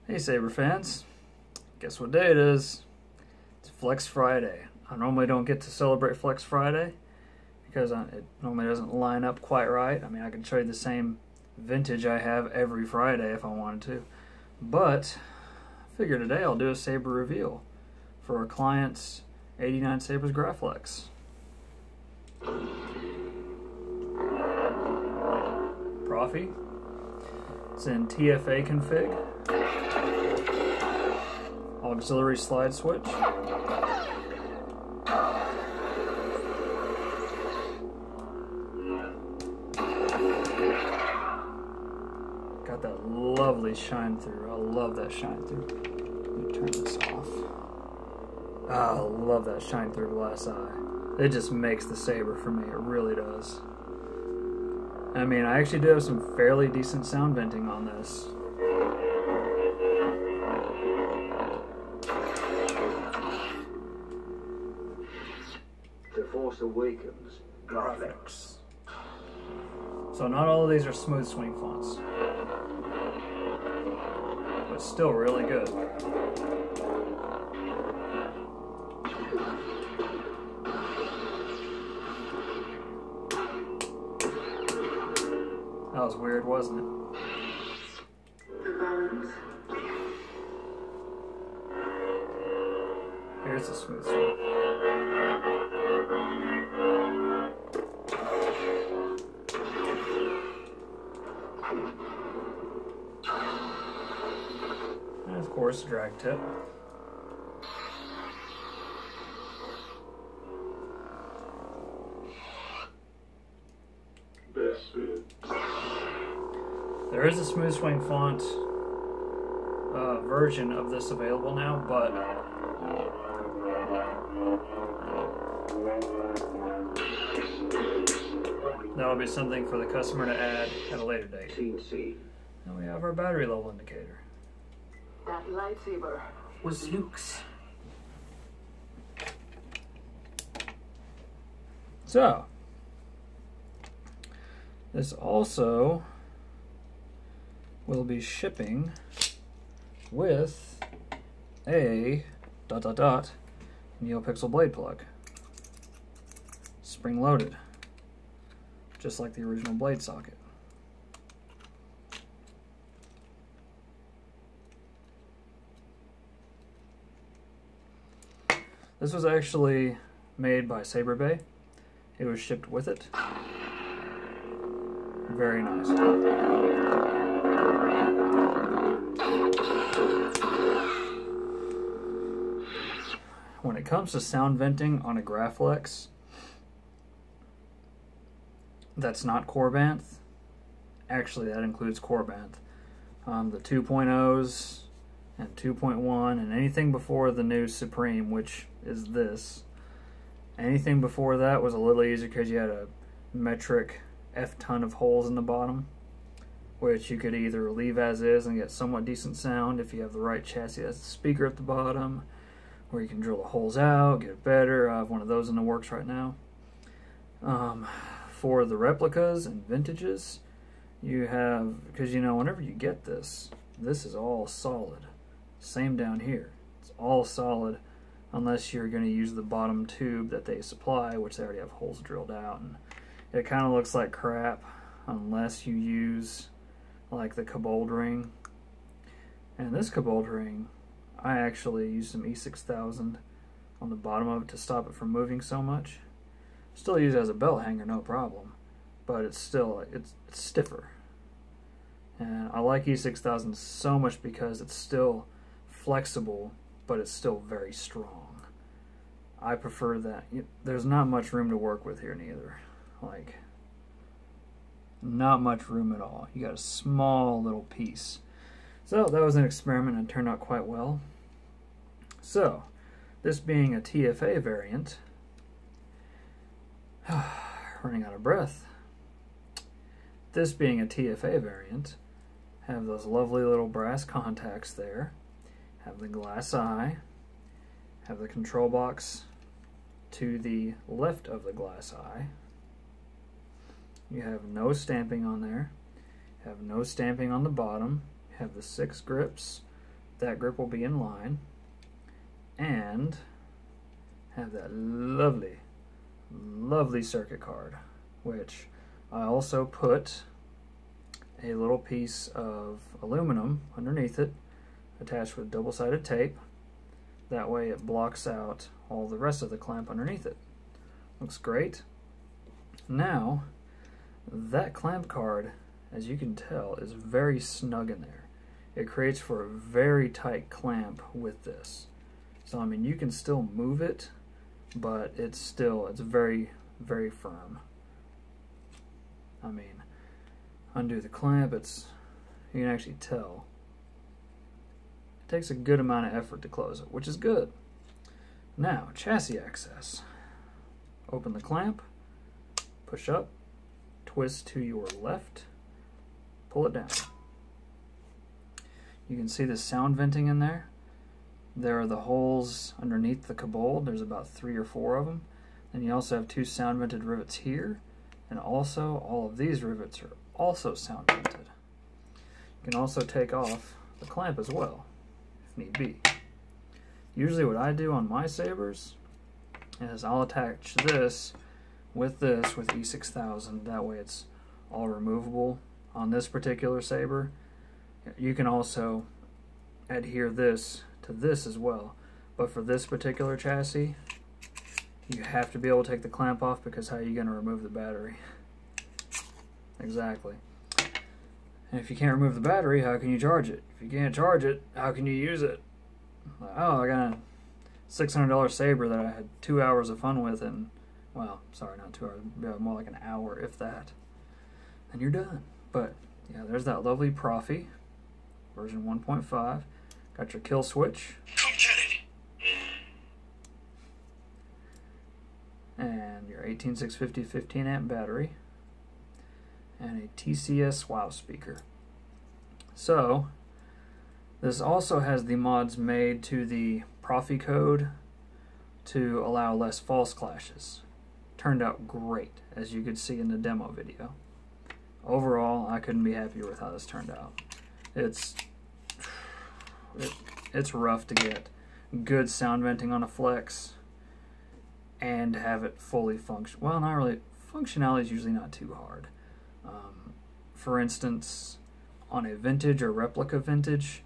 Hey Saber fans, guess what day it is? It's Flex Friday. I normally don't get to celebrate Flex Friday because it normally doesn't line up quite right. I mean, I could show you the same vintage I have every Friday if I wanted to, but I figure today I'll do a Saber reveal for a client's 89sabers graflex. Proffie. It's in TFA config. Auxiliary slide switch. Got that lovely shine through. I love that shine through. Let me turn this off. Oh, I love that shine through glass eye. It just makes the Saber for me. It really does. I mean, I actually do have some fairly decent sound venting on this. The Force Awakens, graphics. So not all of these are smooth swing fonts, but still really good. That was weird, wasn't it? Here's the smooth swing. And of course, drag tip. There is a smooth swing font version of this available now, but that'll be something for the customer to add at a later date. Now we have our battery level indicator. That lightsaber Was Luke's. So, this also will be shipping with a ... NeoPixel blade plug. Spring loaded. Just like the original blade socket. This was actually made by Saber Bay. It was shipped with it. Very nice. When it comes to sound venting on a graflex that's not Corbanth, actually that includes Corbanth, the 2.0s and 2.1 and anything before the new Supreme, which is this. Anything before that was a little easier because you had a metric F-ton of holes in the bottom, which you could either leave as is and get somewhat decent sound if you have the right chassis that has the speaker at the bottom, or you can drill the holes out, get it better. I have one of those in the works right now. For the replicas and vintages, you have, because you know, whenever you get this, this is all solid. Same down here. It's all solid unless you're going to use the bottom tube that they supply, which they already have holes drilled out. And it kind of looks like crap unless you use like the Kobold ring. And this Kobold ring, I actually used some E6000 on the bottom of it to stop it from moving so much. Still use it as a belt hanger, no problem, but it's still, it's stiffer. And I like E6000 so much because it's still flexible, but it's still very strong. I prefer that. There's not much room to work with here neither. Like, not much room at all. You got a small little piece. So that was an experiment and it turned out quite well. So, this being a TFA variant, running out of breath. This being a TFA variant, have those lovely little brass contacts there, have the glass eye, have the control box to the left of the glass eye. You have no stamping on there, have no stamping on the bottom, have the 6 grips that grip will be in line, and have that lovely, lovely circuit card, which I also put a little piece of aluminum underneath it, attached with double-sided tape. That way it blocks out all the rest of the clamp underneath it. Looks great. Now, that clamp card, as you can tell, is very snug in there. It creates for a very tight clamp with this. So, I mean, you can still move it, but it's very, very firm. I mean, undo the clamp, you can actually tell. It takes a good amount of effort to close it, which is good. Now, chassis access. Open the clamp, push up, twist to your left, pull it down. You can see the sound venting in there. There are the holes underneath the cabold. There's about 3 or 4 of them. Then you also have 2 sound vented rivets here, and also all of these rivets are also sound vented. You can also take off the clamp as well, if need be. Usually what I do on my sabers is I'll attach this with E6000. That way it's all removable. On this particular saber, you can also adhere this to this as well. But for this particular chassis, you have to be able to take the clamp off, because how are you going to remove the battery? Exactly. And if you can't remove the battery, how can you charge it? If you can't charge it, how can you use it? Oh, I got a $600 saber that I had 2 hours of fun with, and, well, sorry, not 2 hours, more like an hour, if that. And you're done. But, yeah, there's that lovely proffie, version 1.5. Got your kill switch. Come get it. And your 18650 15 amp battery. And a TCS wow speaker. So, this also has the mods made to the proffie code to allow less false clashes. Turned out great, as you could see in the demo video. Overall, I couldn't be happier with how this turned out. It's rough to get good sound venting on a flex and have it fully function. Well, not really. Functionality is usually not too hard. For instance, on a vintage or replica vintage,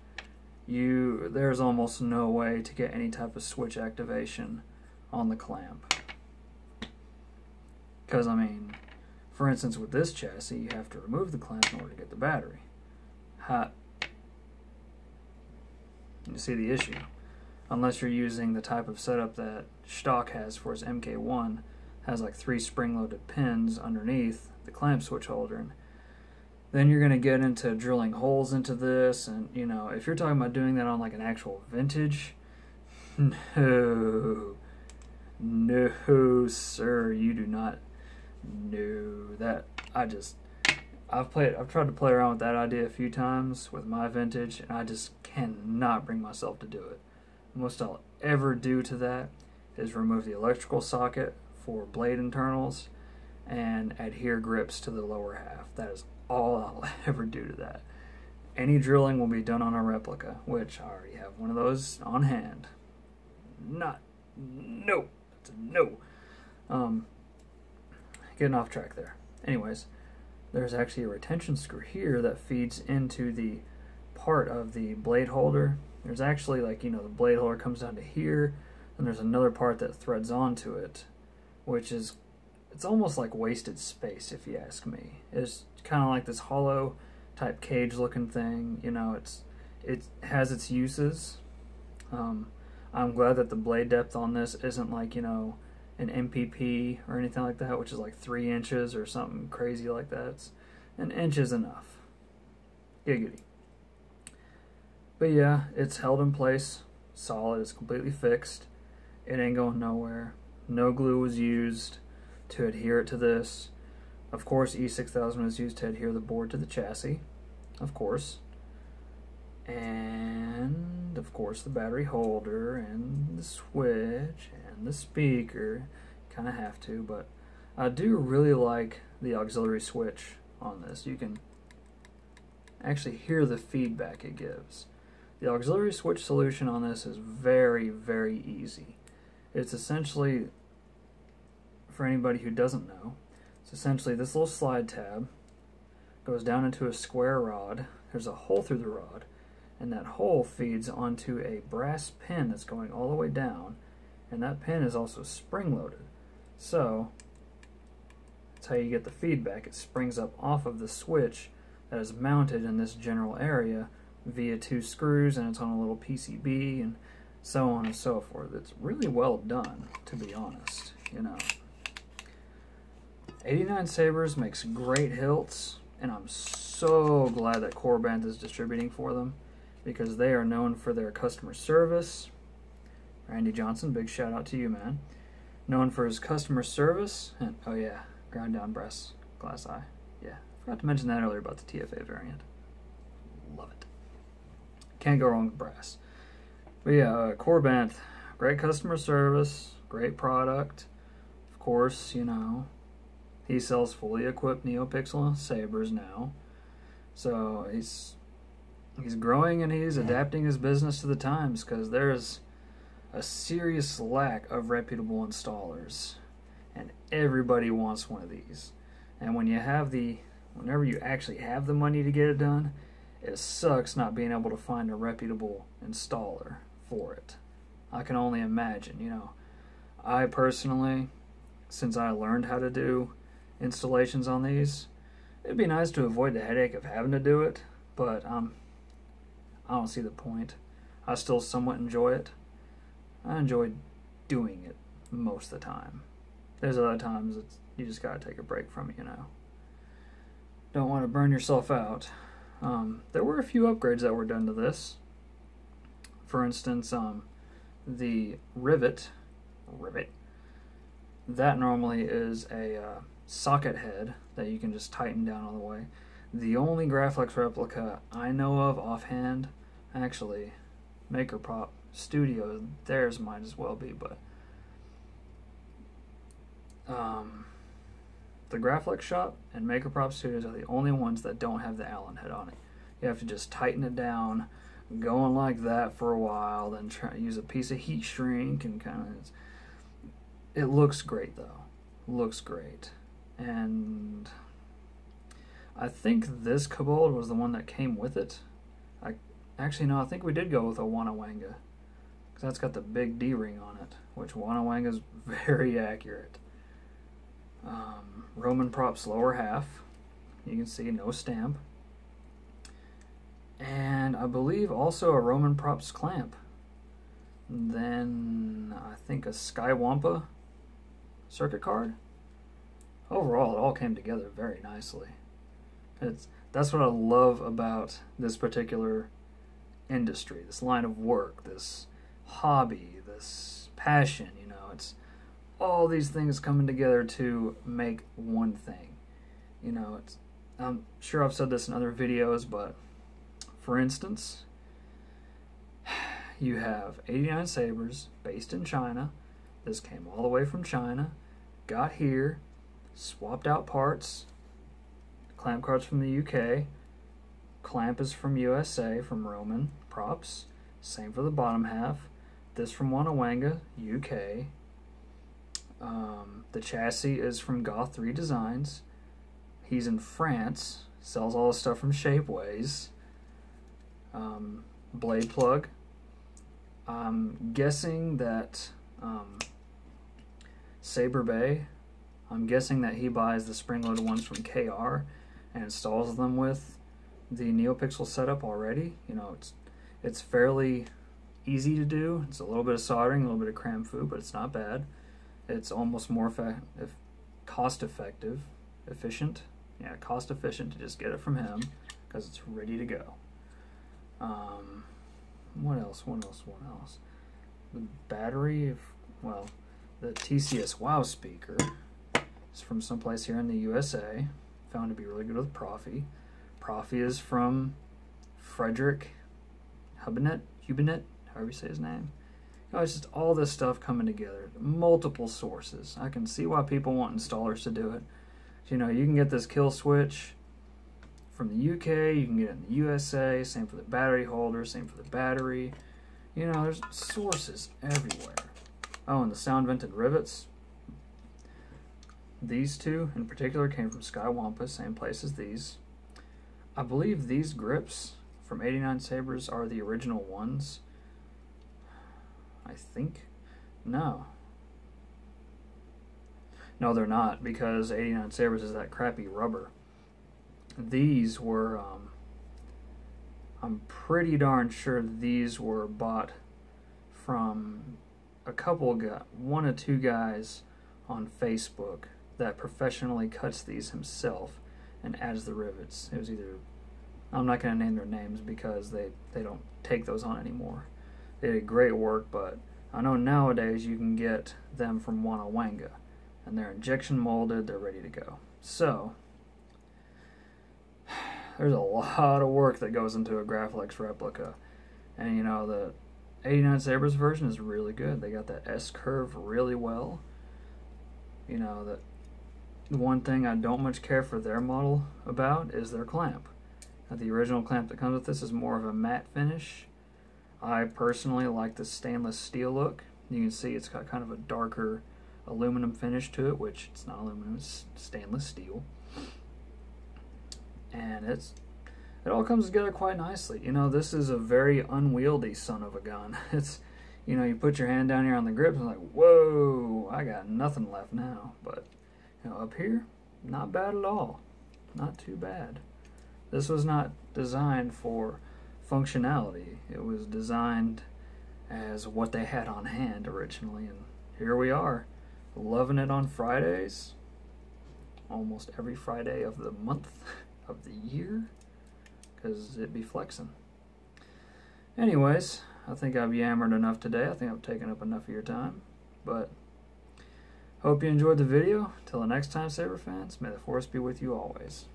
there's almost no way to get any type of switch activation on the clamp. Because, I mean, for instance, with this chassis, you have to remove the clamp in order to get the battery. You see the issue. Unless you're using the type of setup that Stock has for his MK1, has like 3 spring-loaded pins underneath the clamp switch holder, and then you're going to get into drilling holes into this, and, you know, if you're talking about doing that on like an actual vintage, no, sir, you do not. No, that I've tried to play around with that idea a few times with my vintage, and I just cannot bring myself to do it. The most I'll ever do to that is remove the electrical socket for blade internals and adhere grips to the lower half. That is all I'll ever do to that. Any drilling will be done on a replica, which I already have one of those on hand. No. That's a no. Getting off track there. Anyways, there's actually a retention screw here that feeds into the part of the blade holder. There's actually, like, you know, the blade holder comes down to here, and there's another part that threads onto it, which is, it's almost like wasted space, if you ask me. It's kind of like this hollow type cage looking thing. You know, it has its uses. I'm glad that the blade depth on this isn't like, you know, an MPP or anything like that, which is like 3 inches or something crazy like that. It's an inch is enough. Giggity. But yeah, it's held in place, solid, it's completely fixed. It ain't going nowhere. No glue was used to adhere it to this. Of course, E6000 was used to adhere the board to the chassis, of course. And, of course, the battery holder and the switch and the speaker. Kind of have to, but I do really like the auxiliary switch on this. You can actually hear the feedback it gives. The auxiliary switch solution on this is very, very easy. It's essentially, for anybody who doesn't know, it's essentially this little slide tab goes down into a square rod. There's a hole through the rod, and that hole feeds onto a brass pin that's going all the way down, and that pin is also spring-loaded. So that's how you get the feedback. It springs up off of the switch that is mounted in this general area via 2 screws, and it's on a little PCB, and so on and so forth. It's really well done, to be honest, you know. 89sabers makes great hilts, and I'm so glad that Corband is distributing for them, because they are known for their customer service. Randy Johnson, big shout out to you, man. Known for his customer service, and oh yeah, ground down brass glass eye. Yeah, forgot to mention that earlier about the TFA variant. Love it. Can't go wrong with brass. But yeah, Corband, great customer service, great product. Of course, you know, he sells fully equipped NeoPixel sabers now. So he's growing and he's adapting his business to the times, because there's a serious lack of reputable installers, and everybody wants one of these. And when you have whenever you actually have the money to get it done, it sucks not being able to find a reputable installer for it. I can only imagine, you know. I personally, since I learned how to do installations on these, it'd be nice to avoid the headache of having to do it, but I don't see the point. I still somewhat enjoy it. I enjoy doing it most of the time. There's other times you just gotta take a break from it, you know. Don't want to burn yourself out. There were a few upgrades that were done to this. For instance, the rivet, that normally is a socket head that you can just tighten down all the way. The only graflex replica I know of offhand, actually, Maker Prop Studio, theirs might as well be, but the graflex shop and Maker Prop Studios are the only ones that don't have the Allen head on it. You have to just tighten it down, going like that for a while, then try to use a piece of heat shrink, and kind of, it looks great though. Looks great. And I think this Kobold was the one that came with it. Actually, no, I think we did go with a Wanawanga, because that's got the big D-ring on it, which Wanawanga is very accurate. Roman props lower half. You can see no stamp. And I believe also a Roman props clamp. And then I think a Skywampa circuit card. Overall, it all came together very nicely. That's what I love about this particular industry, this line of work, this hobby, this passion, you know. It's all these things coming together to make one thing. You know, I'm sure I've said this in other videos, but for instance, you have 89sabers based in China. This came all the way from China, got here, swapped out parts. Clamp card's from the UK. Clamp is from USA, from Roman props. Same for the bottom half. This from Wanawanga, UK. The chassis is from Goth 3 Designs. He's in France. Sells all the stuff from Shapeways. Blade plug. I'm guessing that Saber Bay, I'm guessing that he buys the spring-loaded ones from KR and installs them with the NeoPixel setup already. You know, it's fairly easy to do. It's a little bit of soldering, a little bit of cram fu, but it's not bad. It's almost more cost-effective, efficient. Yeah, cost-efficient to just get it from him because it's ready to go. What else? The battery, well, the TCS WOW speaker is from someplace here in the USA. Found to be really good with Proffie. Proffie is from Frederick Hubinet, however you say his name. You know, it's just all this stuff coming together. Multiple sources. I can see why people want installers to do it. You know, you can get this kill switch from the UK, you can get it in the USA, same for the battery holder, same for the battery. You know, there's sources everywhere. Oh, and the sound vented rivets. These two in particular came from Skywampa, same place as these. I believe these grips from 89sabers are the original ones. I think. No, they're not, because 89sabers is that crappy rubber. These were, I'm pretty darn sure these were bought from a couple guys, one or two guys on Facebook that professionally cuts these himself and adds the rivets. It was either, I'm not going to name their names because they don't take those on anymore. They did great work, but I know nowadays you can get them from Wanawanga, and they're injection molded, they're ready to go. So, there's a lot of work that goes into a graflex replica, and you know, the 89sabers version is really good. They got that S-curve really well. You know, the one thing I don't much care for their model about is their clamp. Now, the original clamp that comes with this is more of a matte finish. I personally like the stainless steel look. You can see it's got kind of a darker aluminum finish to it, which it's not aluminum, it's stainless steel. And it all comes together quite nicely. You know, this is a very unwieldy son of a gun. It's, you know, you put your hand down here on the grip and it's like, whoa, I got nothing left now. But, you know, up here, not bad at all. Not too bad. This was not designed for functionality. It was designed as what they had on hand originally, and here we are, loving it on Fridays, almost every Friday of the month of the year, because it be flexing. Anyways, I think I've yammered enough today. I think I've taken up enough of your time, but hope you enjoyed the video. Till the next time, Saber fans, may the force be with you always.